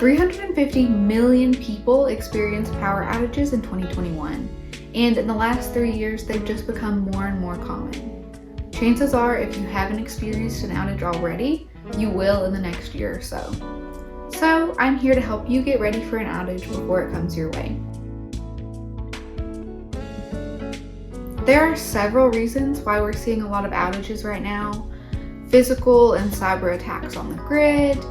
350 million people experienced power outages in 2021, and in the last 3 years, they've just become more and more common. Chances are, if you haven't experienced an outage already, you will in the next year or so. So I'm here to help you get ready for an outage before it comes your way. There are several reasons why we're seeing a lot of outages right now. Physical and cyber attacks on the grid,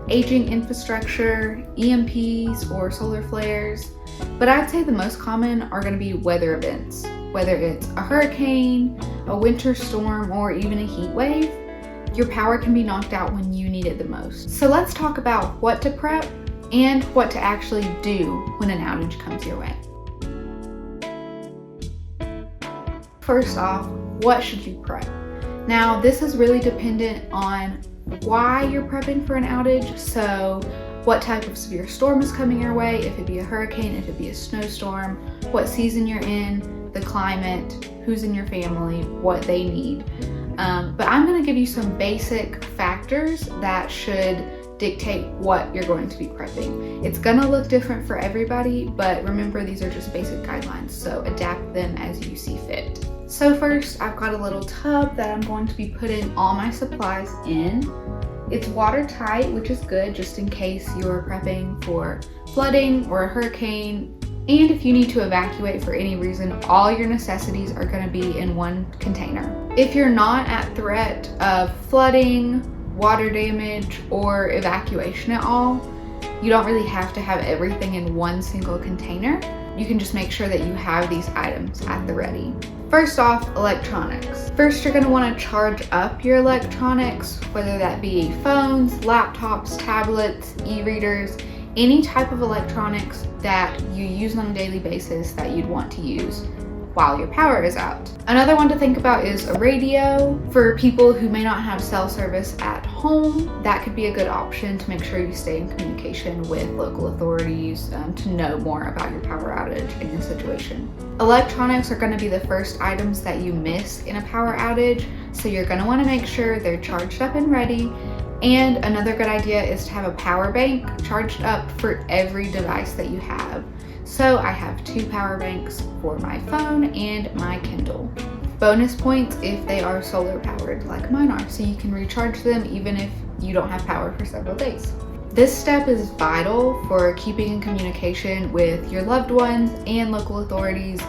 aging infrastructure, EMPs or solar flares, but I'd say the most common are going to be weather events. Whether it's a hurricane, a winter storm, or even a heat wave, your power can be knocked out when you need it the most. So let's talk about what to prep and what to actually do when an outage comes your way. First off, what should you prep? Now, this is really dependent on why you're prepping for an outage. So what type of severe storm is coming your way, if it be a hurricane, if it be a snowstorm, what season you're in, the climate, who's in your family, what they need. But I'm going to give you some basic factors that should dictate what you're going to be prepping. It's going to look different for everybody, but remember, these are just basic guidelines, so adapt them as you see fit. So first, I've got a little tub that I'm going to be putting all my supplies in. It's watertight, which is good just in case you're prepping for flooding or a hurricane. And if you need to evacuate for any reason, all your necessities are going to be in one container. If you're not at threat of flooding, water damage, or evacuation at all, you don't really have to have everything in one single container. You can just make sure that you have these items at the ready. First off, electronics. First, you're going to want to charge up your electronics, whether that be phones, laptops, tablets, e-readers, any type of electronics that you use on a daily basis that you'd want to use while your power is out. Another one to think about is a radio. For people who may not have cell service at home, that could be a good option to make sure you stay in communication with local authorities to know more about your power outage and your situation. Electronics are going to be the first items that you miss in a power outage, so you're going to want to make sure they're charged up and ready. And another good idea is to have a power bank charged up for every device that you have. So I have 2 power banks for my phone and my Kindle. Bonus points if they are solar powered like mine are, so you can recharge them even if you don't have power for several days. This step is vital for keeping in communication with your loved ones and local authorities.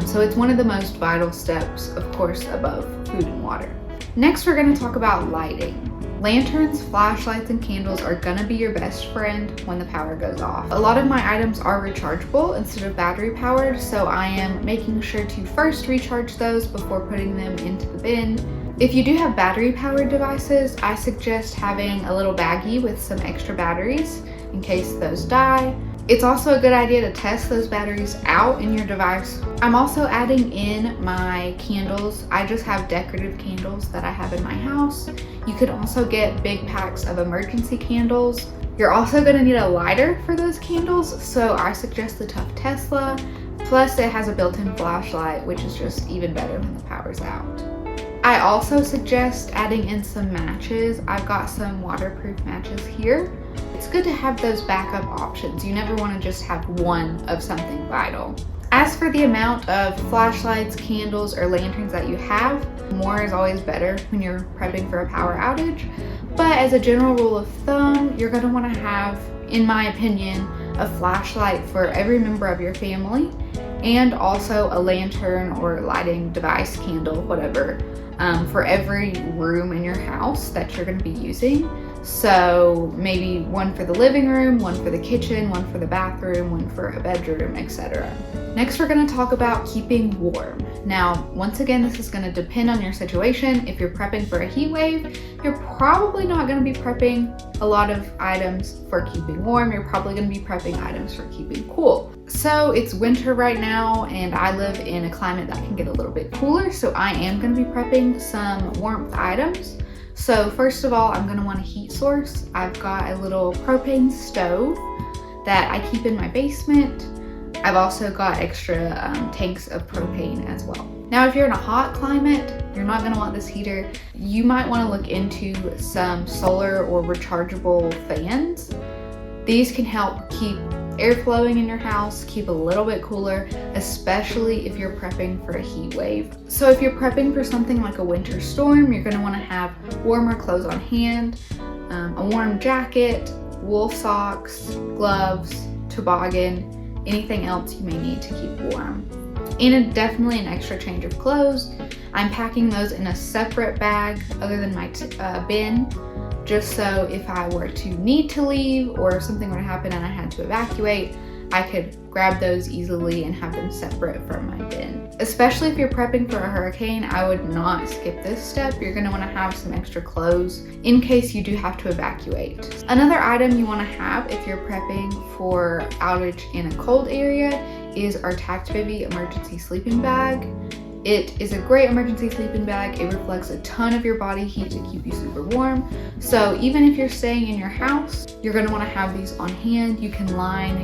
So it's one of the most vital steps, of course, above food and water. Next, we're going to talk about lighting. Lanterns, flashlights, and candles are gonna be your best friend when the power goes off. A lot of my items are rechargeable instead of battery powered, so I am making sure to first recharge those before putting them into the bin. If you do have battery powered devices, I suggest having a little baggie with some extra batteries in case those die. It's also a good idea to test those batteries out in your device. I'm also adding in my candles. I just have decorative candles that I have in my house. You could also get big packs of emergency candles. You're also going to need a lighter for those candles, so I suggest the Tough Tesla. Plus it has a built-in flashlight, which is just even better when the power's out. I also suggest adding in some matches. I've got some waterproof matches here. It's good to have those backup options. You never want to just have one of something vital. As for the amount of flashlights, candles, or lanterns that you have, more is always better when you're prepping for a power outage. But as a general rule of thumb, you're going to want to have, in my opinion, a flashlight for every member of your family, and also a lantern or lighting device, candle, whatever, for every room in your house that you're going to be using. So maybe one for the living room, one for the kitchen, one for the bathroom, one for a bedroom, etc. Next, we're going to talk about keeping warm. Now, once again, this is going to depend on your situation. If you're prepping for a heat wave, you're probably not going to be prepping a lot of items for keeping warm. You're probably going to be prepping items for keeping cool. So it's winter right now, and I live in a climate that can get a little bit cooler, so I am going to be prepping some warmth items. So first of all, I'm going to want a heat source. I've got a little propane stove that I keep in my basement. I've also got extra tanks of propane as well. Now, if you're in a hot climate, you're not going to want this heater. You might want to look into some solar or rechargeable fans. These can help keep air flowing in your house, keep a little bit cooler, especially if you're prepping for a heat wave. So if you're prepping for something like a winter storm, you're going to want to have warmer clothes on hand, a warm jacket, wool socks, gloves, toboggan, anything else you may need to keep warm. And definitely an extra change of clothes. I'm packing those in a separate bag other than my bin, just so if I were to need to leave or if something were to happen and I had to evacuate, I could grab those easily and have them separate from my bin. Especially if you're prepping for a hurricane, I would not skip this step. You're going to want to have some extra clothes in case you do have to evacuate. Another item you want to have if you're prepping for outage in a cold area is our Tactivivy emergency sleeping bag. It is a great emergency sleeping bag. It reflects a ton of your body heat to keep you super warm. So even if you're staying in your house, you're going to want to have these on hand. You can line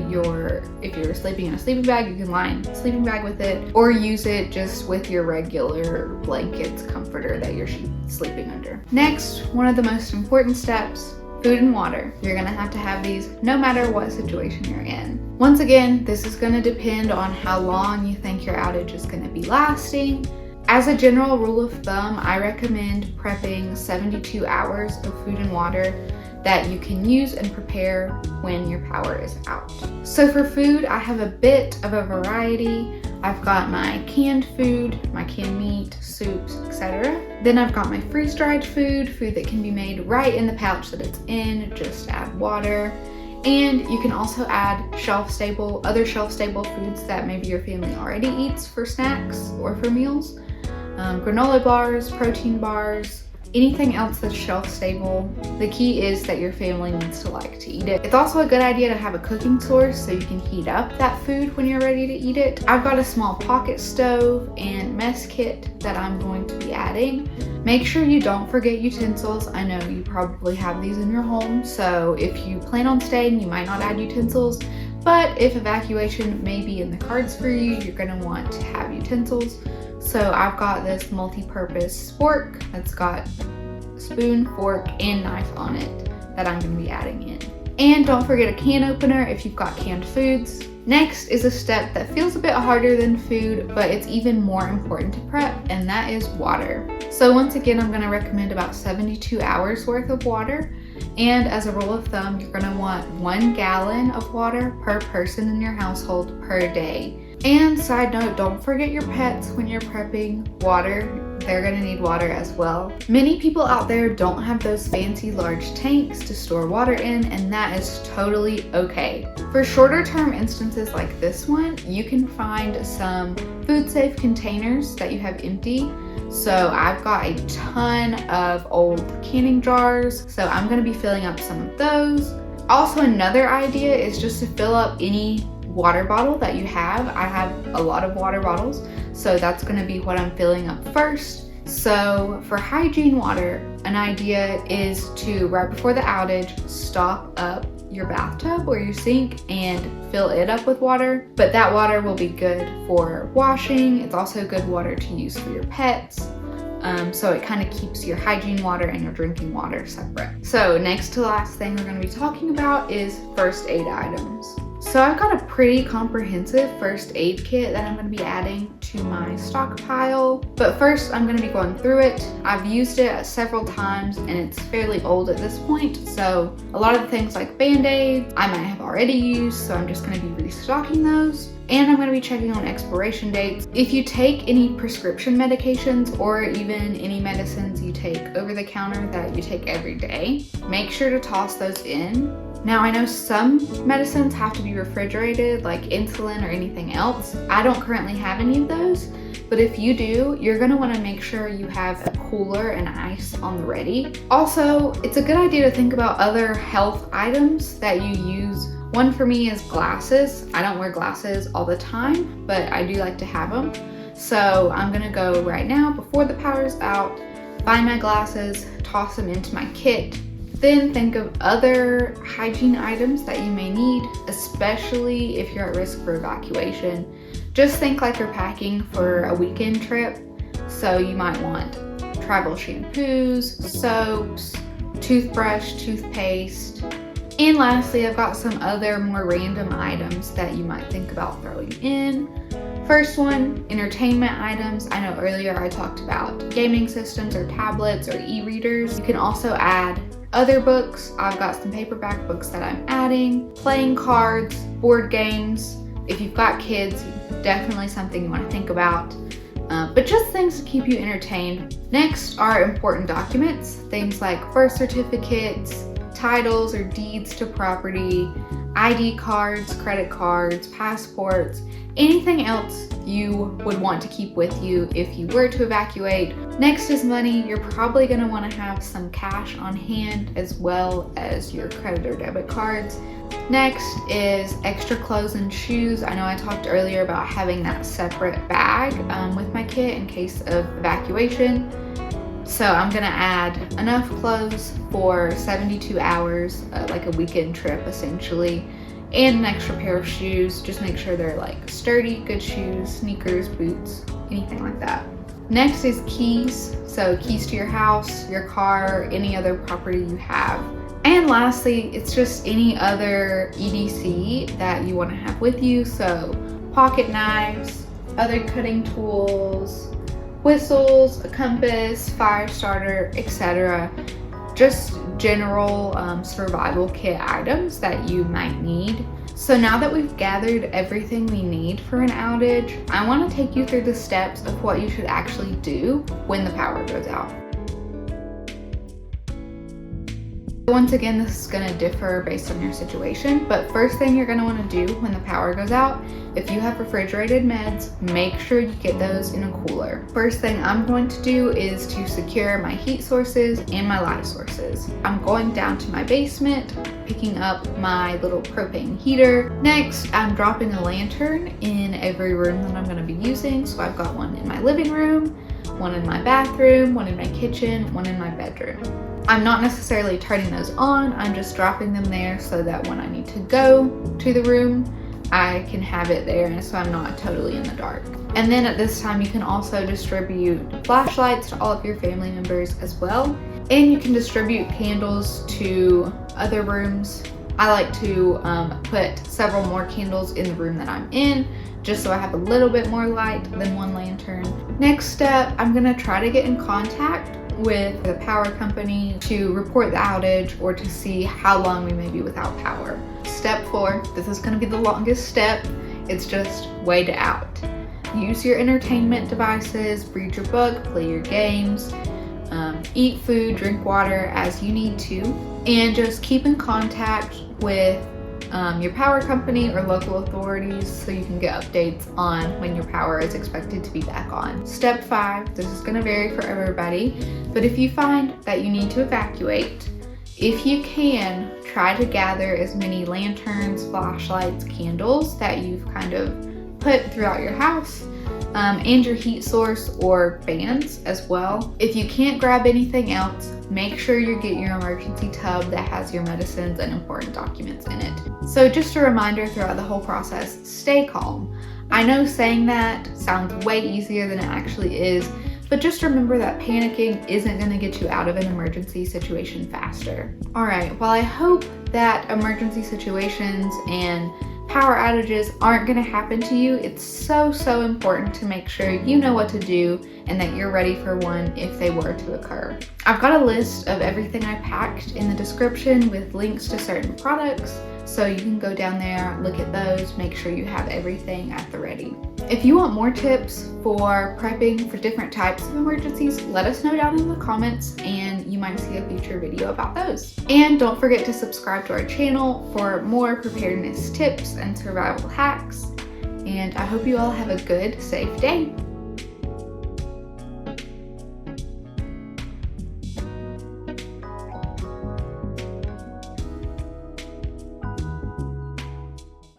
if you're sleeping in a sleeping bag, you can line a sleeping bag with it, or use it just with your regular blankets, comforter that you're sleeping under. Next, one of the most important steps, food and water. You're gonna have to have these no matter what situation you're in. Once again, this is gonna depend on how long you think your outage is gonna be lasting. As a general rule of thumb, I recommend prepping 72 hours of food and water that you can use and prepare when your power is out. So for food, I have a bit of a variety. I've got my canned food, my canned meat, soups, etc. Then I've got my freeze-dried food that can be made right in the pouch that it's in, just add water. And you can also add other shelf-stable foods that maybe your family already eats for snacks or for meals. Granola bars, protein bars, anything else that's shelf stable. The key is that your family needs to like to eat it. It's also a good idea to have a cooking source so you can heat up that food when you're ready to eat it. I've got a small pocket stove and mess kit that I'm going to be adding. Make sure you don't forget utensils. I know you probably have these in your home, so if you plan on staying, you might not add utensils, but if evacuation may be in the cards for you, you're gonna want to have utensils. So I've got this multi-purpose fork that's got spoon, fork, and knife on it that I'm going to be adding in. And don't forget a can opener if you've got canned foods. Next is a step that feels a bit harder than food, but it's even more important to prep, and that is water. So once again, I'm going to recommend about 72 hours worth of water. And as a rule of thumb, you're going to want 1 gallon of water per person in your household per day. And side note, don't forget your pets when you're prepping water. They're gonna need water as well. Many people out there don't have those fancy large tanks to store water in, and that is totally okay. For shorter term instances like this one, you can find some food safe containers that you have empty. So I've got a ton of old canning jars, so I'm gonna be filling up some of those. Also, another idea is just to fill up any water bottle that you have. I have a lot of water bottles, so that's going to be what I'm filling up first. So for hygiene water, an idea is to, right before the outage, stop up your bathtub or your sink and fill it up with water. But that water will be good for washing. It's also good water to use for your pets. So it kind of keeps your hygiene water and your drinking water separate. So next to last thing we're going to be talking about is first aid items. So I've got a pretty comprehensive first aid kit that I'm going to be adding to my stockpile. But first I'm going to be going through it. I've used it several times and it's fairly old at this point. So a lot of the things like Band-Aids I might have already used, so I'm just going to be restocking those. And I'm going to be checking on expiration dates. If you take any prescription medications or even any medicines you take over the counter that you take every day, make sure to toss those in. Now I know some medicines have to be refrigerated, like insulin or anything else. I don't currently have any of those, but if you do, you're gonna wanna make sure you have a cooler and ice on the ready. Also, it's a good idea to think about other health items that you use. One for me is glasses. I don't wear glasses all the time, but I do like to have them. So I'm gonna go right now before the power's out, find my glasses, toss them into my kit. Then think of other hygiene items that you may need, especially if you're at risk for evacuation. Just think like you're packing for a weekend trip. So you might want travel shampoos, soaps, toothbrush, toothpaste, And lastly, I've got some other more random items that you might think about throwing in. First one, entertainment items. I know earlier I talked about gaming systems or tablets or e-readers. You can also add other books. I've got some paperback books that I'm adding, playing cards, board games. If you've got kids, definitely something you want to think about. But just things to keep you entertained. Next are important documents, things like birth certificates, titles or deeds to property, ID cards, credit cards, passports, anything else you would want to keep with you if you were to evacuate. Next is money. You're probably going to want to have some cash on hand as well as your credit or debit cards. Next is extra clothes and shoes. I know I talked earlier about having that separate bag with my kit in case of evacuation. So I'm gonna add enough clothes for 72 hours, like a weekend trip essentially, and an extra pair of shoes. Just make sure they're like sturdy, good shoes, sneakers, boots, anything like that. Next is keys. So keys to your house, your car, any other property you have. And lastly, it's just any other EDC that you want to have with you. So pocket knives, other cutting tools, whistles, a compass, fire starter, etc. Just general survival kit items that you might need. So now that we've gathered everything we need for an outage, I want to take you through the steps of what you should actually do when the power goes out. Once again, this is going to differ based on your situation, but first thing you're going to want to do when the power goes out, if you have refrigerated meds, make sure you get those in a cooler. First thing I'm going to do is to secure my heat sources and my light sources. I'm going down to my basement, picking up my little propane heater. Next, I'm dropping a lantern in every room that I'm going to be using. So I've got one in my living room, one in my bathroom, one in my kitchen, one in my bedroom. I'm not necessarily turning those on, I'm just dropping them there so that when I need to go to the room, I can have it there and so I'm not totally in the dark. And then at this time, you can also distribute flashlights to all of your family members as well. And you can distribute candles to other rooms. I like to put several more candles in the room that I'm in, just so I have a little bit more light than one lantern. Next step, I'm gonna try to get in contact with the power company to report the outage or to see how long we may be without power. Step 4, this is going to be the longest step. It's just wait it out. Use your entertainment devices, read your book, play your games, eat food, drink water as you need to, and just keep in contact with your power company or local authorities so you can get updates on when your power is expected to be back on. Step 5, this is going to vary for everybody, but if you find that you need to evacuate, if you can, try to gather as many lanterns, flashlights, candles that you've kind of put throughout your house, and your heat source or fans as well. If you can't grab anything else, make sure you get your emergency tub that has your medicines and important documents in it. So just a reminder throughout the whole process, stay calm. I know saying that sounds way easier than it actually is, but just remember that panicking isn't going to get you out of an emergency situation faster. Alright, well I hope that emergency situations and power outages aren't going to happen to you. It's so important to make sure you know what to do and that you're ready for one if they were to occur. I've got a list of everything I packed in the description with links to certain products, so you can go down there, look at those, make sure you have everything at the ready. If you want more tips for prepping for different types of emergencies, let us know down in the comments and you might see a future video about those. And don't forget to subscribe to our channel for more preparedness tips and survival hacks. And I hope you all have a good, safe day.